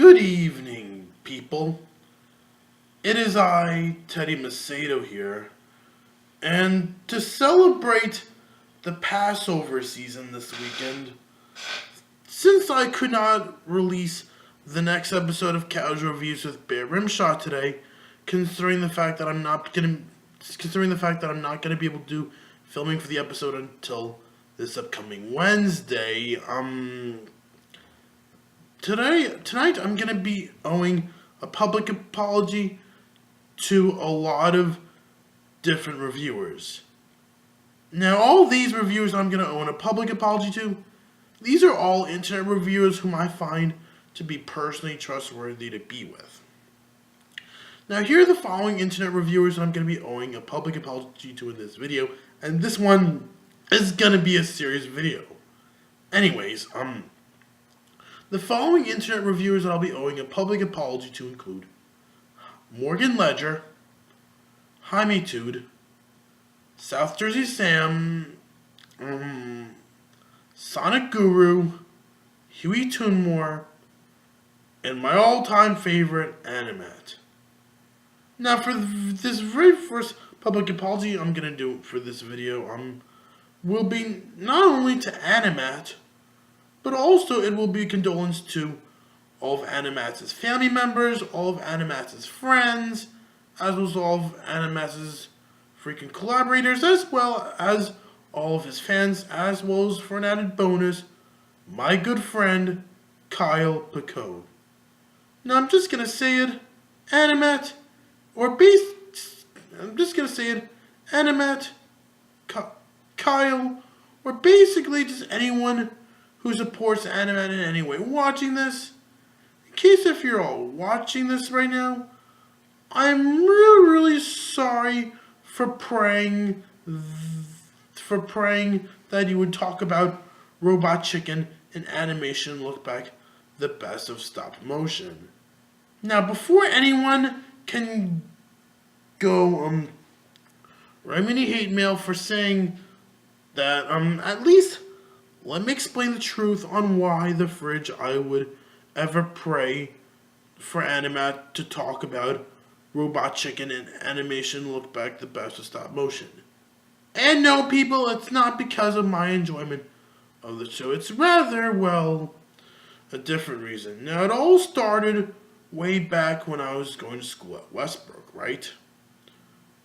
Good evening, people. It is I, Teddy Macedo here, and to celebrate the Passover season this weekend, since I could not release the next episode of Casual Reviews with Bear Rimshot today, considering the fact that I'm not gonna be able to do filming for the episode until this upcoming Wednesday, Tonight I'm going to be owing a public apology to a lot of different reviewers. Now, all these reviewers I'm going to owe a public apology to, these are all internet reviewers whom I find to be personally trustworthy to be with. Now, here are the following internet reviewers I'm going to be owing a public apology to in this video, and this one is going to be a serious video. Anyways, the following internet reviewers that I'll be owing a public apology to include Morgan Ledger, Jaimetud, South Jersey Sam, Sonicguru, Hewy Toonmore, and my all-time favorite, AniMat. Now, for this very first public apology I'm going to do for this video, will be not only to AniMat, but also it will be a condolence to all of AniMat's family members, all of AniMat's friends, as well as all of AniMat's freaking collaborators, as well as all of his fans, as well as for an added bonus, my good friend, Kyle Picot. Now I'm just going to say it, AniMat, Kyle, or basically just anyone who supports AniMat in any way watching this. In case if you're all watching this right now, I'm really sorry for praying that you would talk about Robot Chicken and animation look back the best of stop motion. Now, before anyone can go write me any hate mail for saying that at least let me explain the truth on why the fridge I would ever pray for AniMat to talk about Robot Chicken and animation look back the best of stop motion. And no, people, it's not because of my enjoyment of the show. It's rather, well, a different reason. Now, it all started way back when I was going to school at Westbrook, right?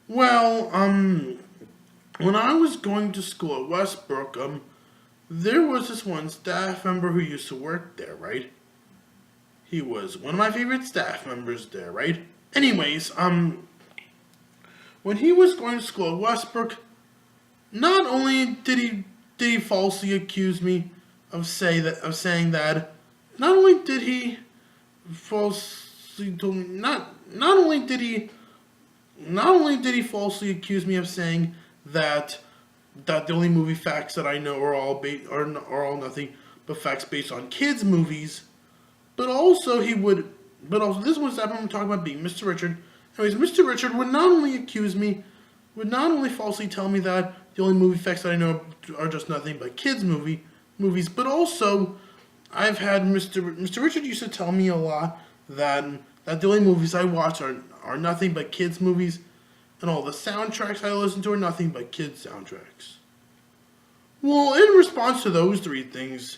Well, when I was going to school at Westbrook, there was this one staff member who used to work there, right? He was one of my favorite staff members there, right? Anyways, when he was going to school at Westbrook, not only did he falsely accuse me of saying that, not only did he falsely accuse me of saying that the only movie facts that I know are all nothing but facts based on kids' movies. But also this was that I'm talking about being Mr. Richard. Anyways, Mr. Richard would not only falsely tell me that the only movie facts that I know are just nothing but kids' movies, but also I've had Mr. Richard used to tell me a lot that the only movies I watch are nothing but kids' movies. And all the soundtracks I listen to are nothing but kids' soundtracks. Well, in response to those three things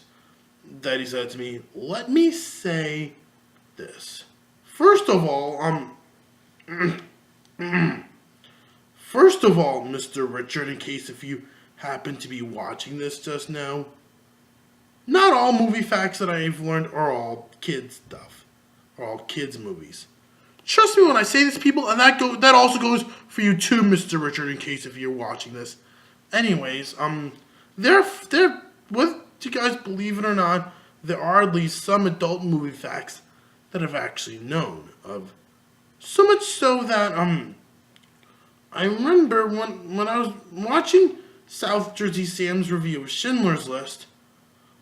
that he said to me, let me say this. First of all, Mr. Richard, in case if you happen to be watching this just now, not all movie facts that I've learned are all kids stuff, or all kids movies. Trust me when I say this, people, and that also goes for you too, Mr. Richard, in case if you're watching this. Anyways, whether you guys believe it or not, there are at least some adult movie facts that I've actually known of. So much so that, I remember when I was watching South Jersey Sam's review of Schindler's List,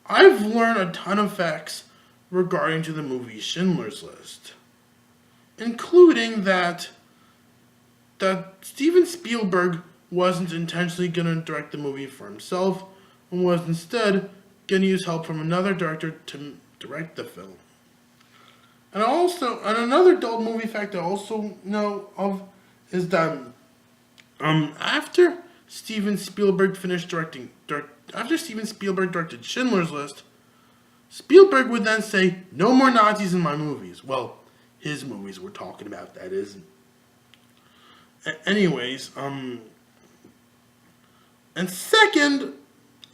I've learned a ton of facts regarding to the movie Schindler's List, including that Steven Spielberg wasn't intentionally going to direct the movie for himself and was instead going to use help from another director to direct the film. And another adult movie fact I also know of is that after Steven Spielberg directed Schindler's List, Spielberg would then say, "No more Nazis in my movies." Well, his movies we're talking about, that is. Anyways, and second,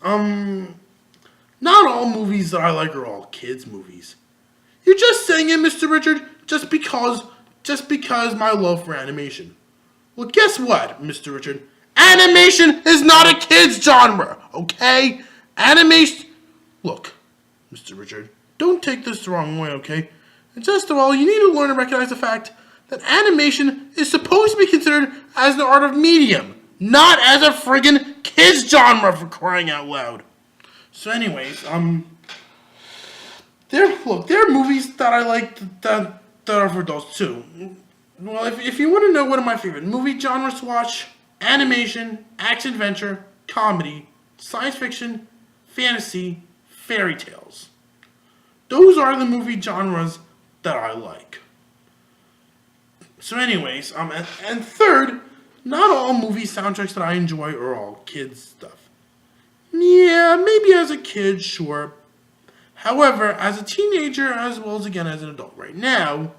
not all movies that I like are all kids' movies. You're just saying it, Mr. Richard, just because my love for animation. Well, guess what, Mr. Richard? Animation is not a kid's genre, okay? Animation... Look, Mr. Richard, don't take this the wrong way, okay? And just of all, you need to learn to recognize the fact that animation is supposed to be considered as an art of medium, not as a friggin' kid's genre, for crying out loud. So anyways, there are movies that I like that are for adults too. Well, if you want to know what are my favorite movie genres to watch, animation, action-adventure, comedy, science fiction, fantasy, fairy tales. Those are the movie genres that I like. So anyways, and third, not all movie soundtracks that I enjoy are all kids stuff. Yeah, maybe as a kid, sure. However, as a teenager, as well as again as an adult right now,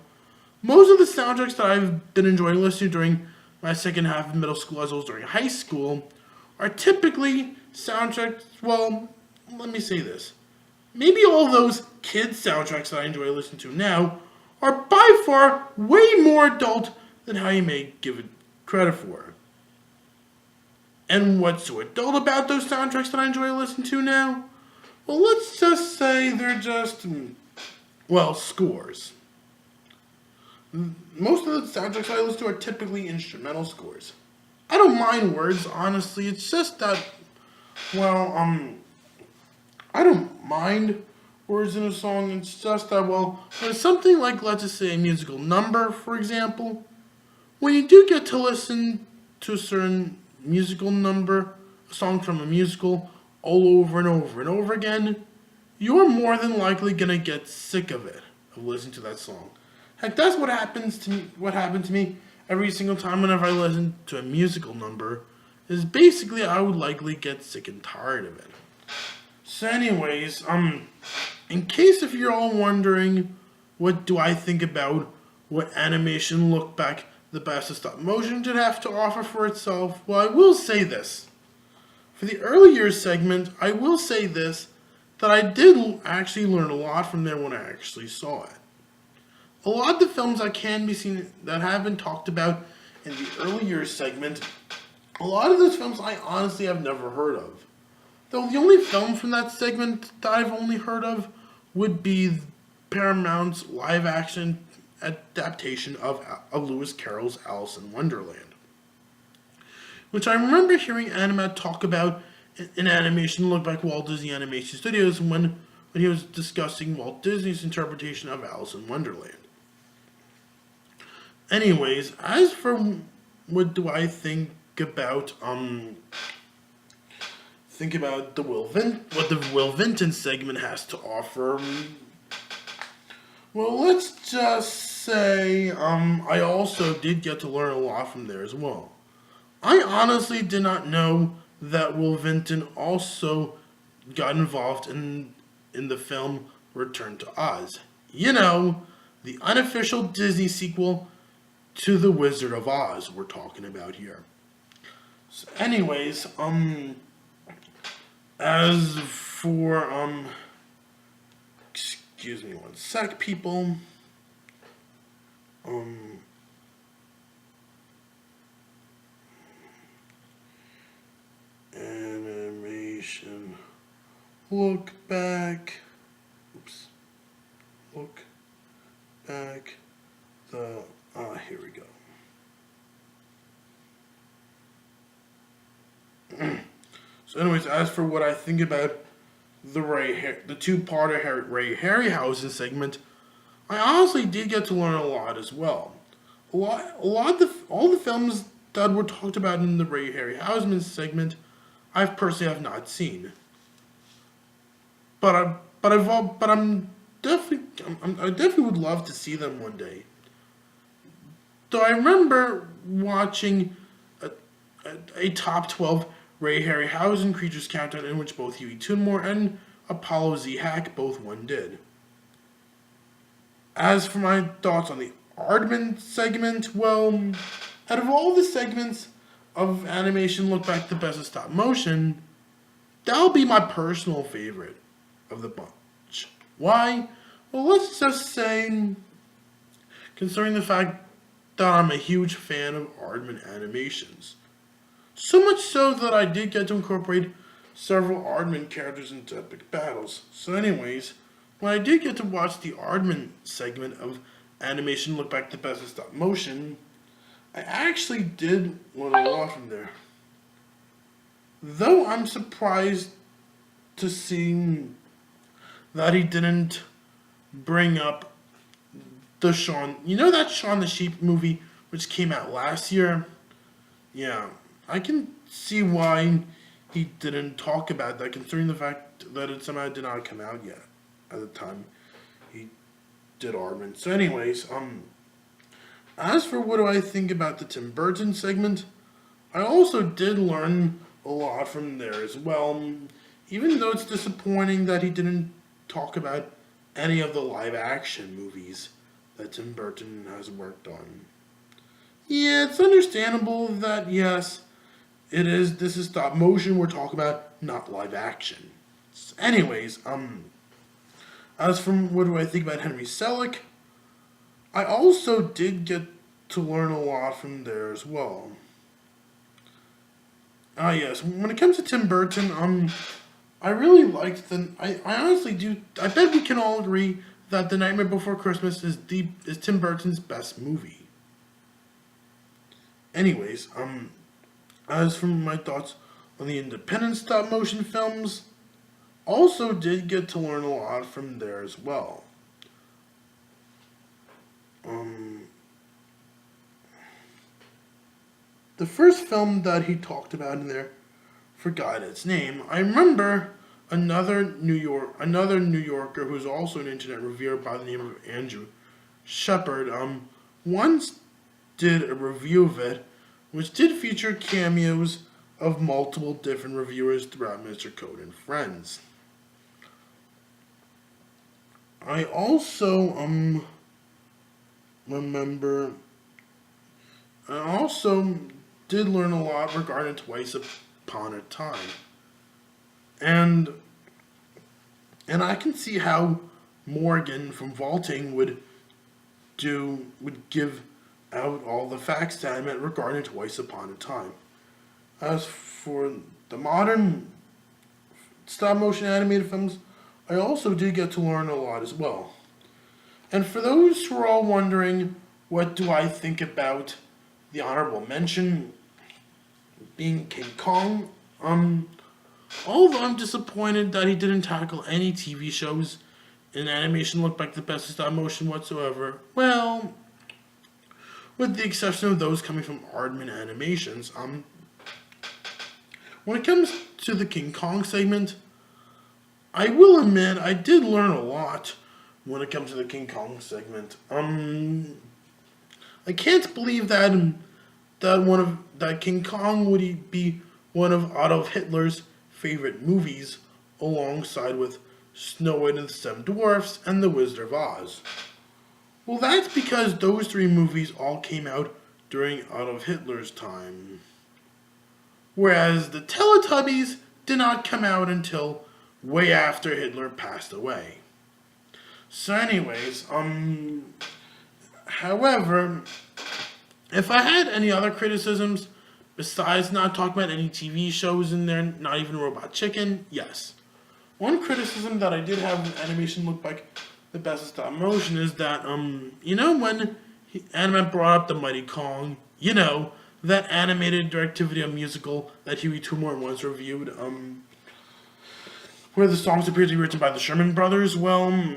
most of the soundtracks that I've been enjoying listening during my second half of middle school as well as during high school are typically soundtracks, well, let me say this. Maybe all those kids soundtracks that I enjoy listening to now are by far way more adult than how you may give it credit for. And what's so adult about those soundtracks that I enjoy listening to now? Well, let's just say they're just, well, scores. Most of the soundtracks I listen to are typically instrumental scores. I don't mind words, honestly. It's just that, well, I don't mind words in a song. It's just that, well, when it's something like, let's just say, a musical number, for example, when you do get to listen to a certain musical number, a song from a musical, all over and over and over again, you're more than likely gonna get sick of it, of listening to that song. Heck, that's what happened to me every single time whenever I listen to a musical number, is basically I would likely get sick and tired of it. So anyways, in case if you're all wondering, what do I think about what animation look back the best of stop motion did have to offer for itself, well, I will say this. For the early years segment, I will say this, that I did actually learn a lot from there when I actually saw it. A lot of the films that can be seen that have been talked about in the early years segment, a lot of those films I honestly have never heard of. Though the only film from that segment that I've only heard of would be Paramount's live action adaptation of Lewis Carroll's Alice in Wonderland, which I remember hearing AniMat talk about in animation look back Walt Disney Animation Studios when he was discussing Walt Disney's interpretation of Alice in Wonderland. Anyways, as for what do I think about what the Will Vinton segment has to offer, well, let's just say I also did get to learn a lot from there as well. I honestly did not know that Will Vinton also got involved in the film Return to Oz. You know, the unofficial Disney sequel to The Wizard of Oz we're talking about here. So anyways, as for, excuse me one sec, people. Animation. Look back. Oops. Look back. Here we go. So anyways, as for what I think about the two-parter Ray Harryhausen segment, I honestly did get to learn a lot as well. All the films that were talked about in the Ray Harryhausen segment, I've personally have not seen. But I'm I definitely would love to see them one day. Though I remember watching a top 12 Ray Harryhausen Creatures Countdown in which both Hewy Toonmore and Apollo Z Hack both one did. As for my thoughts on the Aardman segment, well, out of all the segments of animation look back the best of stop motion, that'll be my personal favorite of the bunch. Why? Well, let's just say, considering the fact that I'm a huge fan of Aardman animations. So much so that I did get to incorporate several Aardman characters into epic battles. So anyways, when I did get to watch the Aardman segment of animation look back the best of stop motion, I actually did learn a lot from there. Though I'm surprised to see that he didn't bring up the Shaun the Sheep movie which came out last year? Yeah, I can see why he didn't talk about that, considering the fact that it somehow did not come out yet at the time he did Aardman. So anyways, as for what do I think about the Tim Burton segment, I also did learn a lot from there as well, even though it's disappointing that he didn't talk about any of the live action movies that Tim Burton has worked on. Yeah, it's understandable that, yes, this is stop motion we're talking about, not live action. So anyways, as from what do I think about Henry Selick, I also did get to learn a lot from there as well. Yes, when it comes to Tim Burton, I really liked I honestly do, I bet we can all agree that The Nightmare Before Christmas is Tim Burton's best movie. Anyways, as for my thoughts on the independent stop motion films, also did get to learn a lot from there as well. The first film that he talked about in there, forgot its name. I remember another New Yorker who's also an internet reviewer by the name of Andrew Shepard, once did a review of it, which did feature cameos of multiple different reviewers throughout Mr. Code and Friends. I also did learn a lot regarding Twice Upon a Time. And I can see how Morgan from Vaulting would give out all the facts to AniMat regarding Twice Upon a Time. As for the modern stop motion animated films, I also did get to learn a lot as well. And for those who are all wondering, what do I think about the honorable mention being King Kong? Although I'm disappointed that he didn't tackle any TV shows in animation look like the best of stop motion whatsoever. Well, with the exception of those coming from Aardman Animations. When it comes to the King Kong segment, I will admit I did learn a lot when it comes to the King Kong segment. I can't believe that King Kong would be one of Adolf Hitler's favorite movies, alongside with Snow White and the Seven Dwarfs and The Wizard of Oz. Well, that's because those three movies all came out during Adolf Hitler's time, whereas the Teletubbies did not come out until way after Hitler passed away. So anyways, however, if I had any other criticisms, besides not talking about any TV shows in there, not even Robot Chicken, yes. One criticism that I did have with animation look like the best of stop motion is that, when AniMat brought up the Mighty Kong, that animated direct-to-video musical that Hewy Toonmore once reviewed, where the songs appear to be written by the Sherman Brothers, well,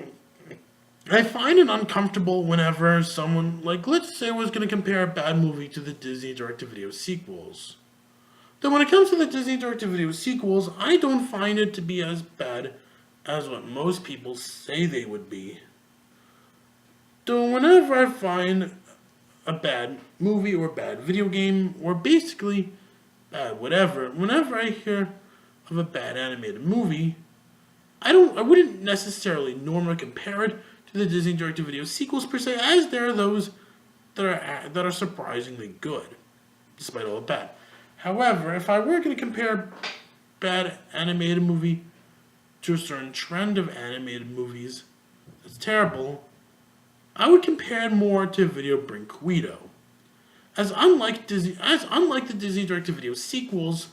I find it uncomfortable whenever someone, let's say, was going to compare a bad movie to the Disney direct-to-video sequels. Though when it comes to the Disney direct-to-video sequels, I don't find it to be as bad as what most people say they would be. Though whenever I find a bad movie or bad video game or basically bad whatever, whenever I hear of a bad animated movie, I wouldn't necessarily normally compare it to the Disney direct-to-video sequels per se, as there are those that are surprisingly good, despite all the bad. However, if I were going to compare bad animated movie to a certain trend of animated movies that's terrible, I would compare it more to Video Brinquedo. As unlike the Disney direct-to-video sequels,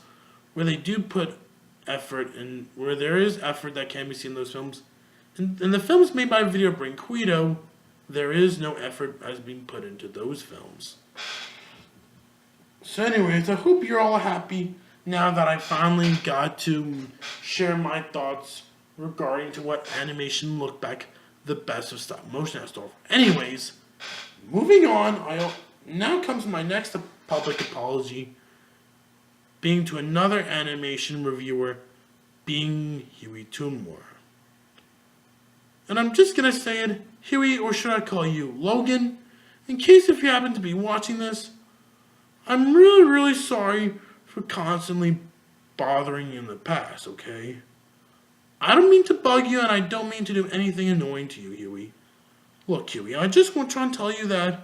where they do put effort and where there is effort that can be seen in those films, in the films made by Video Brinquedo, there is no effort as being put into those films. So anyways, I hope you're all happy now that I finally got to share my thoughts regarding to what animation looked back the best of stop motion has to offer. Anyways, moving on, now comes my next public apology, being to another animation reviewer, being Hewy Toonmore. And I'm just going to say it, Hewy, or should I call you Logan, in case if you happen to be watching this, I'm really, really sorry for constantly bothering you in the past, okay? I don't mean to bug you, and I don't mean to do anything annoying to you, Hewy. Look, Hewy, I just want to try and tell you that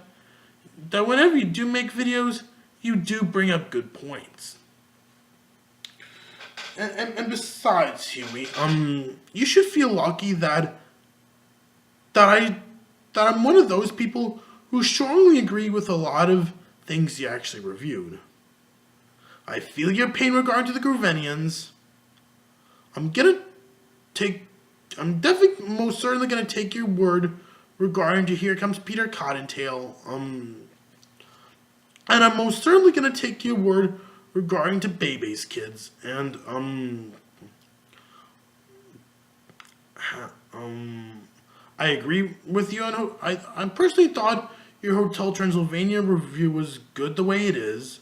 whenever you do make videos, you do bring up good points. And besides, Hewy, you should feel lucky that I'm one of those people who strongly agree with a lot of things you actually reviewed. I feel your pain regarding to the Groovenians. I'm definitely most certainly gonna take your word regarding to Here Comes Peter Cottontail. And I'm most certainly gonna take your word regarding to Bebe's Kids. And I agree with you on I personally thought your Hotel Transylvania review was good the way it is.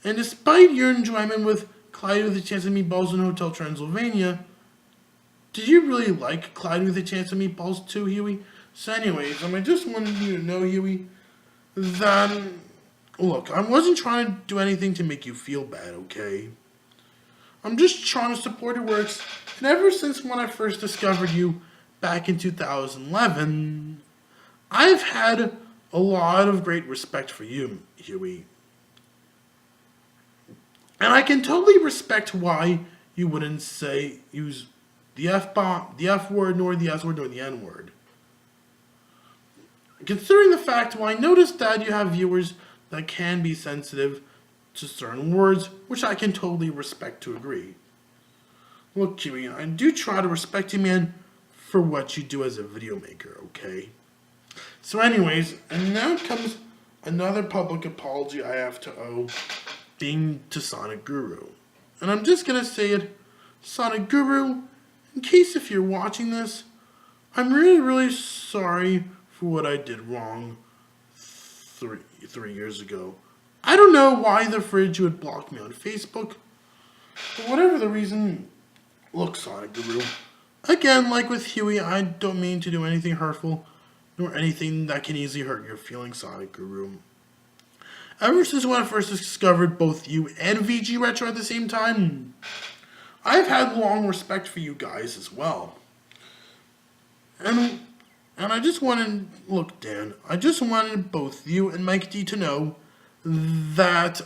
And despite your enjoyment with Clyde with a Chance of Meatballs and Hotel Transylvania, did you really like Clyde with a Chance of Meatballs too, Hewy? So anyways, I just wanted you to know, Hewy, that, look, I wasn't trying to do anything to make you feel bad, okay? I'm just trying to support your works, and ever since when I first discovered you back in 2011, I've had a lot of great respect for you, Hewy. And I can totally respect why you wouldn't use the F-bomb, the F-word, nor the S-word, nor the N-word. Considering the fact, I noticed that you have viewers that can be sensitive to certain words, which I can totally respect to agree. Look, Hewy, I do try to respect you, man, for what you do as a video maker, okay? So anyways, and now comes another public apology I have to owe, being to Sonicguru. And I'm just going to say it, Sonicguru, in case if you're watching this, I'm really, really sorry for what I did wrong three years ago. I don't know why the fridge would block me on Facebook, but whatever the reason, look, Sonicguru, again, like with Hewy, I don't mean to do anything hurtful, nor anything that can easily hurt your feelings, Sonicguru. Ever since when I first discovered both you and VG Retro at the same time, I've had long respect for you guys as well. And I just wanted, look, Dan, I just wanted both you and Mike D to know that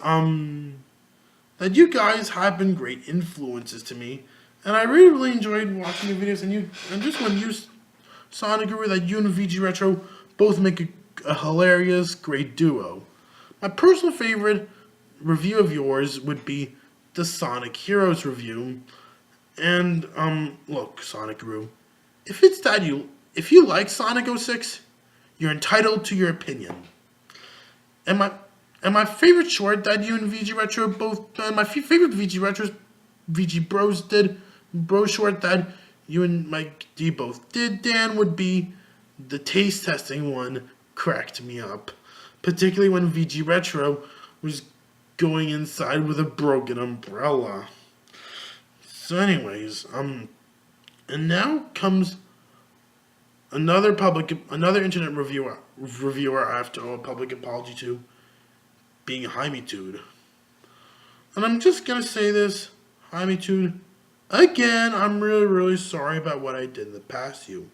that you guys have been great influences to me, and I really, really enjoyed watching your videos. And just want you, Sonicguru, that you and VG Retro both make a hilarious, great duo. My personal favorite review of yours would be the Sonic Heroes review. And look, Sonicguru, if you like Sonic 06, you're entitled to your opinion. And my favorite short that you and VG Retro both, my favorite VG Retro, VG Bro short that you and Mike D both did, Dan, would be the taste testing one. Cracked me up. Particularly when VG Retro was going inside with a broken umbrella. So anyways, And now comes another internet reviewer I have to owe a public apology to, being Jaimetud. And I'm just gonna say this, Jaimetud, again, I'm really, really sorry about what I did in the past, you.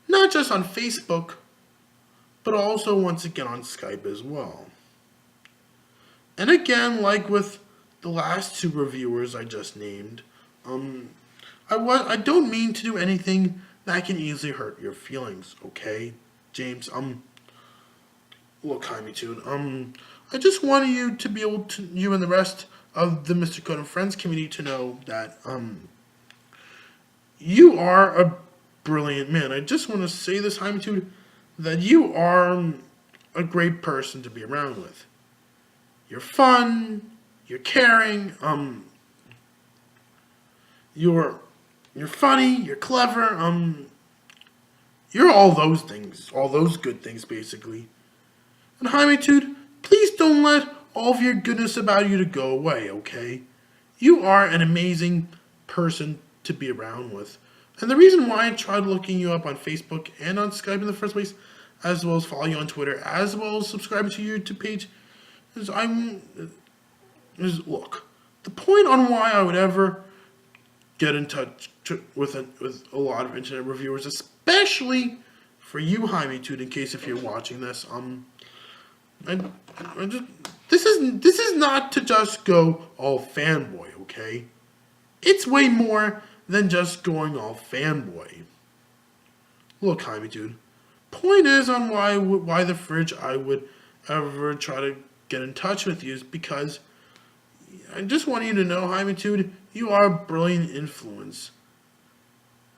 Not just on Facebook, but also once again on Skype as well. And again, like with the last two reviewers I just named, I don't mean to do anything that can easily hurt your feelings, okay, James? Look, Jaimetud, I just wanted you to be able to, you and the rest of the Mr. Code and Friends community to know that, you are a brilliant man. I just want to say this, Jaimetud, that you are a great person to be around with. You're fun, you're caring, you're funny, you're clever, you're all those things, all those good things, basically. And Jaimetud, please don't let all of your goodness about you to go away, okay? You are an amazing person to be around with. And the reason why I tried looking you up on Facebook and on Skype in the first place, as well as follow you on Twitter, as well as subscribe to your YouTube page, is look, the point on why I would ever get in touch with a lot of internet reviewers, especially for you, Jaimetud, in case if you're watching this, this is not to just go all fanboy, okay? It's way more than just going all fanboy. Look, Jaimetud, point is on why the fridge I would ever try to get in touch with you is because I just want you to know, Jaimetud, you are a brilliant influence.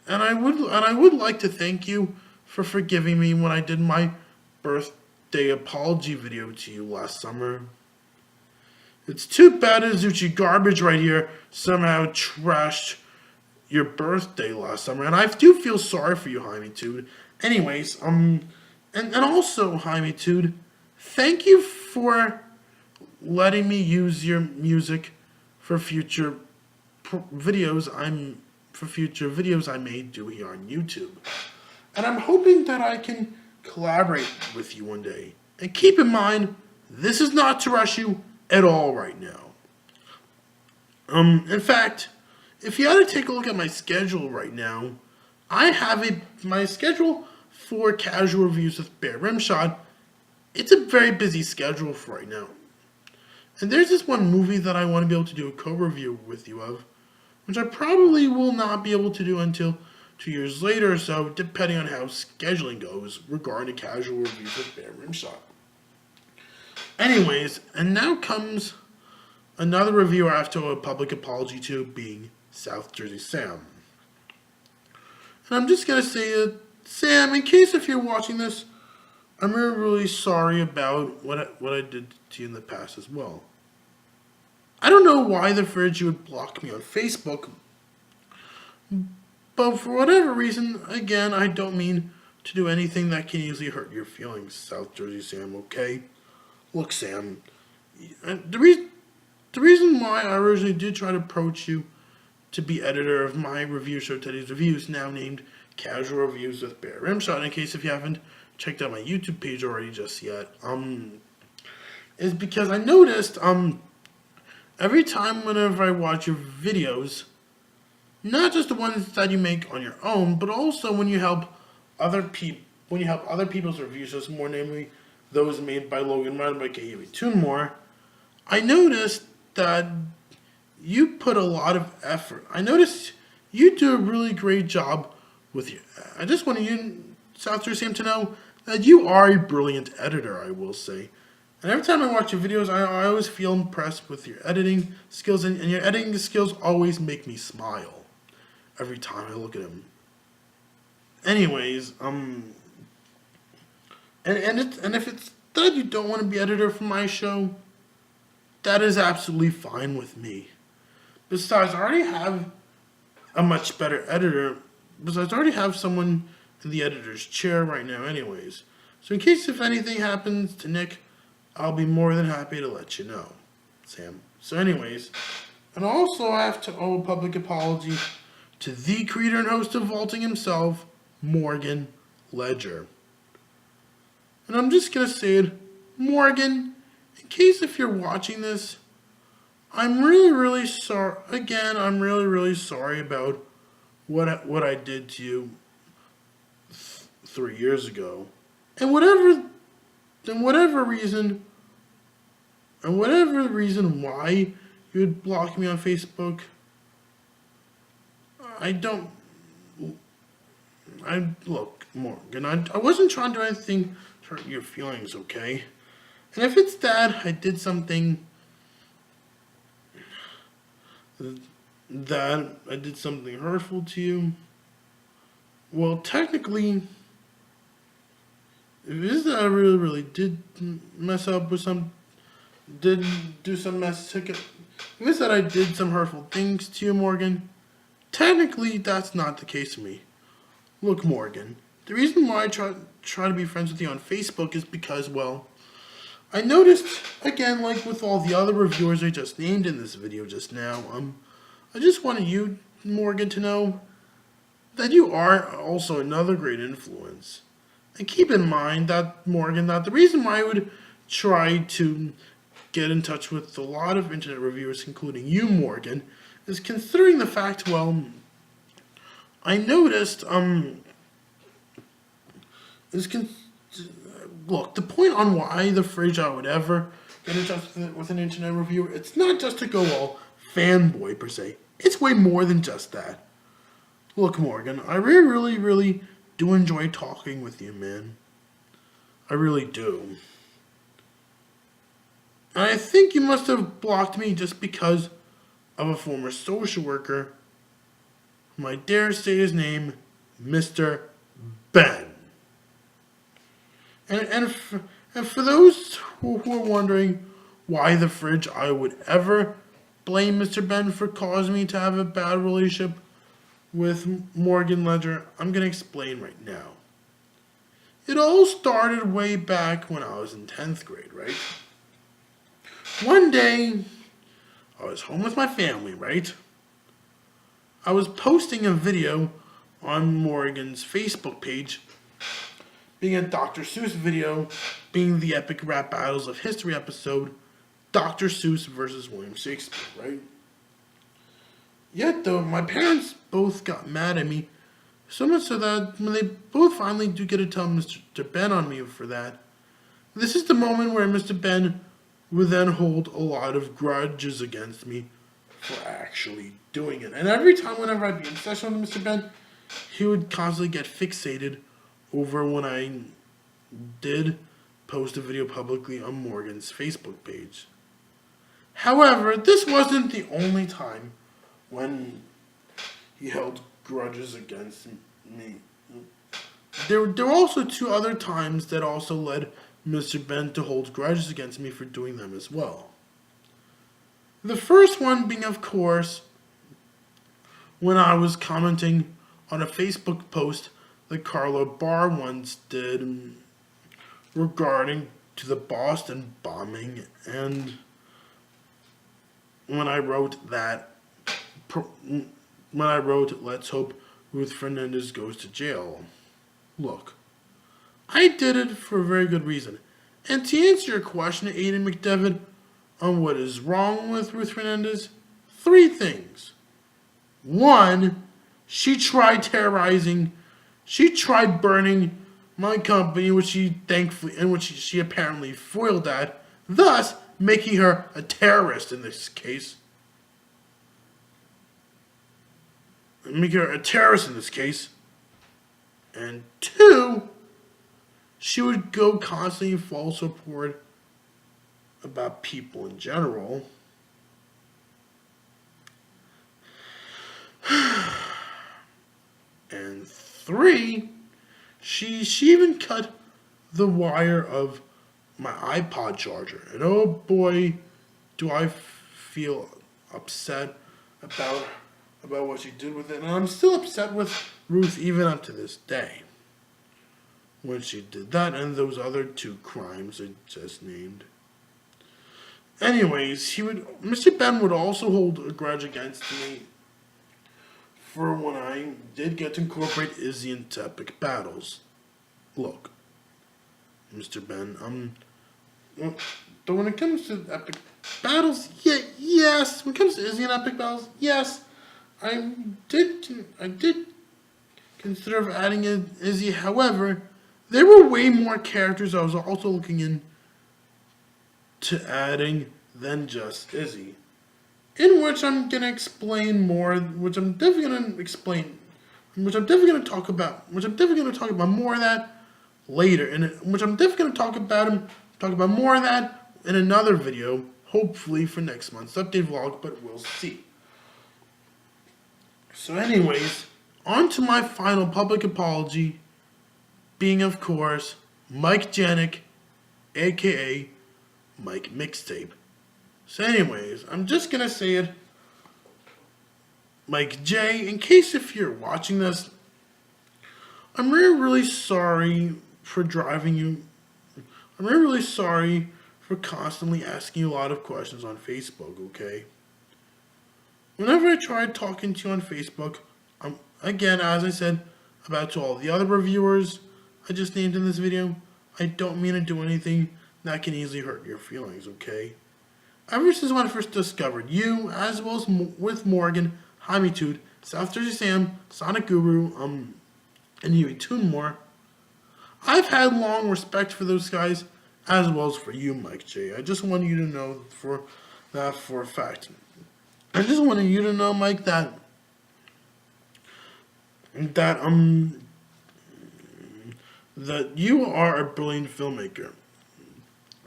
And I would like to thank you for forgiving me when I did my birthday apology video to you last summer. It's too bad Azuchi Garbage right here somehow trashed your birthday last summer, and I do feel sorry for you, Jaimetud. Anyways, and also, Jaimetud, thank you for letting me use your music for future videos I may do here on YouTube. And I'm hoping that I can collaborate with you one day. And keep in mind, this is not to rush you at all right now. In fact, if you had to take a look at my schedule right now, I have my schedule for casual reviews with Bear Rimshot. It's a very busy schedule for right now. And there's this one movie that I want to be able to do a co-review with you of, which I probably will not be able to do until 2 years later or so, depending on how scheduling goes regarding casual reviews with Bear Rimshot. Anyways, and now comes another reviewer I have to owe a public apology to, being South Jersey Sam. And I'm just going to say, Sam, in case if you're watching this, I'm really, really sorry about what I did to you in the past as well. I don't know why the fridge you would block me on Facebook, but for whatever reason, again, I don't mean to do anything that can easily hurt your feelings, South Jersey Sam, okay? Look, Sam, the reason why I originally did try to approach you to be editor of my review show, Teddy's Reviews, now named Casual Reviews with Bear Rimshot, in case if you haven't checked out my YouTube page already just yet, is because I noticed, every time whenever I watch your videos, not just the ones that you make on your own, but also when you help other people's review shows, more namely those made by Logan Ryan by Hewy Toonmore, I noticed that you put a lot of effort. I noticed you do a really great job with you. I just want you, South Jersey Sam, to know that you are a brilliant editor, I will say. And every time I watch your videos, I always feel impressed with your editing skills, and your editing skills always make me smile every time I look at them. Anyways, and if it's that you don't want to be editor for my show, that is absolutely fine with me. Besides, I already have a much better editor. Besides, I already have someone in the editor's chair right now anyways. So in case if anything happens to Nick, I'll be more than happy to let you know, Sam. So anyways, and also I have to owe a public apology to the creator and host of vaulting himself, Morgan Ledger. And I'm just going to say it, Morgan, in case if you're watching this, I'm really sorry. Again, I'm really sorry about what I did to you 3 years ago. And whatever reason why you would block me on Facebook, look, Morgan, I wasn't trying to do anything to hurt your feelings, okay? And if it's that I did something hurtful to you, well, technically, if it is that I really did mess up with if it's that I did some hurtful things to you, Morgan, technically that's not the case for me. Look, Morgan, the reason why I try to be friends with you on Facebook is because, well, I noticed, again, like with all the other reviewers I just named in this video just now, I just wanted you, Morgan, to know that you are also another great influence. And keep in mind that, Morgan, that the reason why I would try to get in touch with a lot of internet reviewers, including you, Morgan, is considering the fact, well, I noticed, look, the point on why the fridge I would ever get in touch with an internet reviewer, it's not just to go all fanboy per se. It's way more than just that. Look, Morgan, I really do enjoy talking with you, man. I really do. And I think you must have blocked me just because of a former social worker, whom I dare say his name, Mr. Ben. And for those who are wondering why the fridge I would ever blame Mr. Ben for causing me to have a bad relationship with Morgan Ledger, I'm going to explain right now. It all started way back when I was in 10th grade, right? One day, I was home with my family, right? I was posting a video on Morgan's Facebook page, being a Dr. Seuss video, being the epic rap battles of history episode, Dr. Seuss versus William Shakespeare, right? Yet, though, my parents both got mad at me, so much so that when they both finally do get to tell Mr. Ben on me for that, this is the moment where Mr. Ben would then hold a lot of grudges against me for actually doing it. And every time whenever I'd be in session with Mr. Ben, he would constantly get fixated over when I did post a video publicly on Morgan's Facebook page. However, this wasn't the only time when he held grudges against me. There were also 2 other times that also led Mr. Ben to hold grudges against me for doing them as well. The first one being, of course, when I was commenting on a Facebook post that Carla Barr once did regarding to the Boston bombing, and when I wrote let's hope Ruth Fernandez goes to jail. Look, I did it for a very good reason. And to answer your question, Aiden McDevitt, on what is wrong with Ruth Fernandez, 3 things. 1, she tried burning my company, which she apparently foiled at, thus making her a terrorist in this case. And 2, she would go constantly false report about people in general. And 3, she even cut the wire of my iPod charger. And oh boy, do I feel upset about what she did with it. And I'm still upset with Ruth even up to this day when she did that and those other 2 crimes I just named. Anyways, Mr. Ben would also hold a grudge against me for when I did get to incorporate Izzy into epic battles. Look, Mr. Ben, but when it comes to epic battles, yes. When it comes to Izzy and epic battles, yes. I did consider adding in Izzy. However, there were way more characters I was also looking into adding than just Izzy. In which I'm gonna explain more, which I'm definitely gonna talk about more of that later, and which I'm definitely gonna talk about more of that in another video, hopefully for next month's update vlog, but we'll see. So anyways, on to my final public apology, being of course Mike Janik, aka Mike Mixtape. So anyways, I'm just gonna say it, Mike J, in case if you're watching this, I'm really sorry for driving you. I'm really sorry for constantly asking you a lot of questions on Facebook, okay? Whenever I tried talking to you on Facebook, again, as I said about to all the other reviewers I just named in this video, I don't mean to do anything that can easily hurt your feelings, okay? Ever since when I first discovered you, as well as with Morgan, Jaimetud, South Jersey Sam, Sonicguru, and Hewy Toonmore, I've had long respect for those guys, as well as for you, Mike J. I just want you to know for a fact. I just wanted you to know, Mike, that you are a brilliant filmmaker.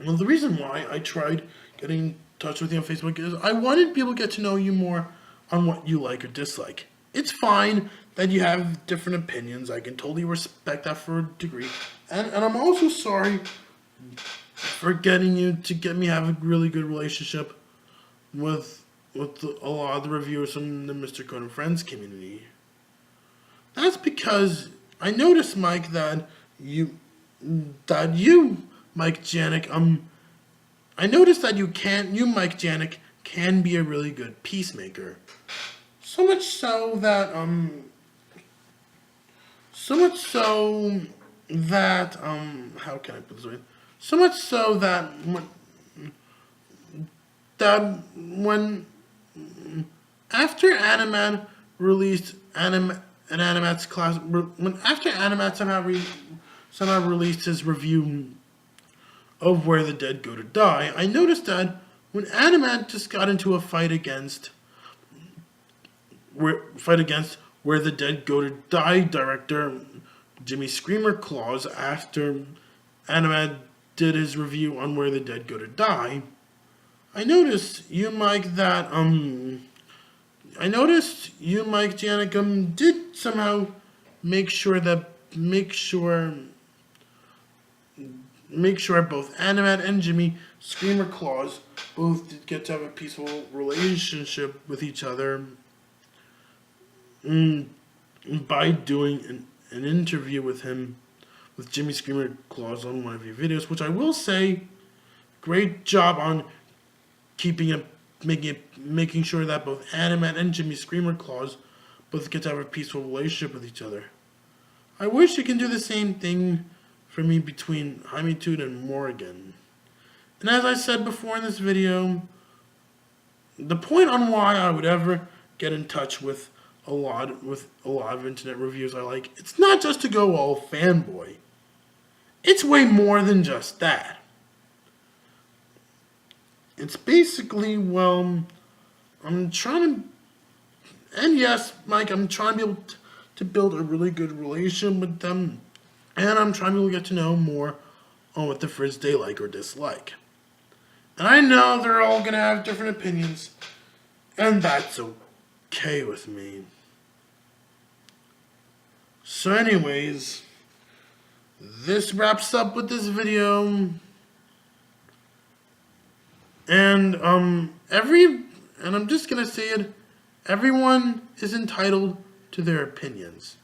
Well, the reason why I tried getting in touch with you on Facebook is I wanted people to get to know you more on what you like or dislike. It's fine that you have different opinions. I can totally respect that for a degree. And I'm also sorry for getting you to get me have a really good relationship with a lot of the reviewers from the Mr. Conan Friends community. That's because I noticed, Mike, that you, Mike Janik, I noticed that you, Mike Janik, can be a really good peacemaker. So much so that, how can I put this way? So much so that when after AniMat released AniMat's class, after AniMat somehow released his review of Where the Dead Go to Die, I noticed that when AniMat just got into a fight against Where the Dead Go to Die director Jimmy Screamer Claus, after AniMat did his review on Where the Dead Go to Die, I noticed you, Mike, Janik, did somehow make sure both AniMat and Jimmy Screamer Claus both did get to have a peaceful relationship with each other by doing an interview with Jimmy Screamer Claus on one of your videos, which I will say, great job on making sure that both AniMat and Jimmy Screamer Claus both get to have a peaceful relationship with each other. I wish you can do the same thing for me between Jaimetud and Morgan. And as I said before in this video, the point on why I would ever get in touch with a lot of internet reviews I like, it's not just to go all fanboy. It's way more than just that. It's basically, well, I'm trying to, and yes, Mike, I'm trying to be able to build a really good relationship with them, and I'm trying to get to know more on what the frizz they like or dislike. And I know they're all going to have different opinions, and that's okay with me. So anyways, this wraps up with this video. And I'm just gonna say it, everyone is entitled to their opinions.